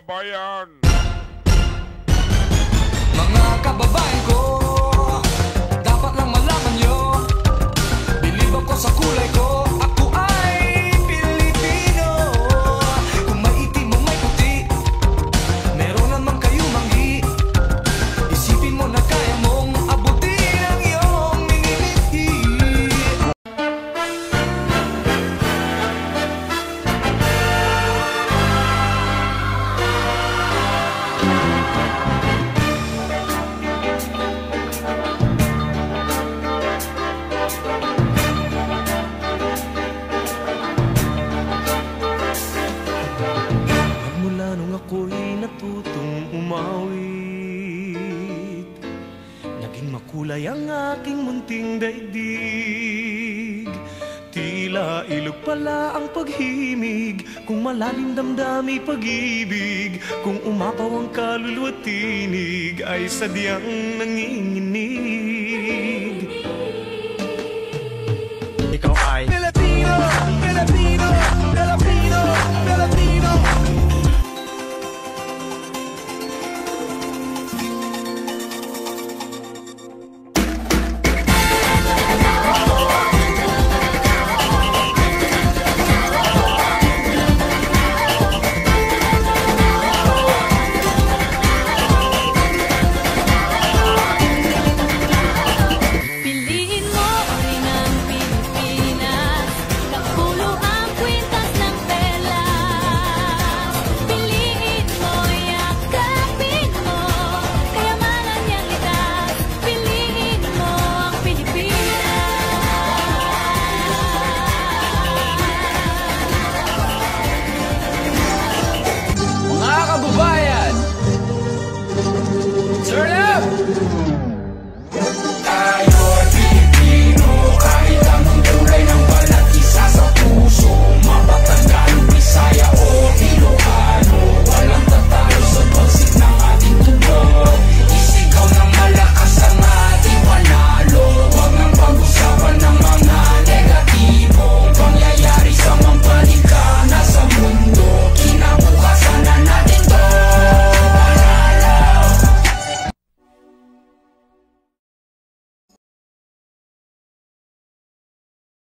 kababayan. Mga kababayan ko, dapat lang malaman nyo, bilib ako sa kulay ko, ako ay Pilipino. Kung may itim o may puti, meron naman kayo manggi. Isipin mo na kaya mong abutin ang iyong minimithi. Mula nung ako'y natutong umawit, naging makulay ang aking munting daigdig. Tila ilog pala ang paghimig, kung malalim damdami pag-ibig, kung umapaw ang kaluluwa tinig, ay sadyang nanginginig.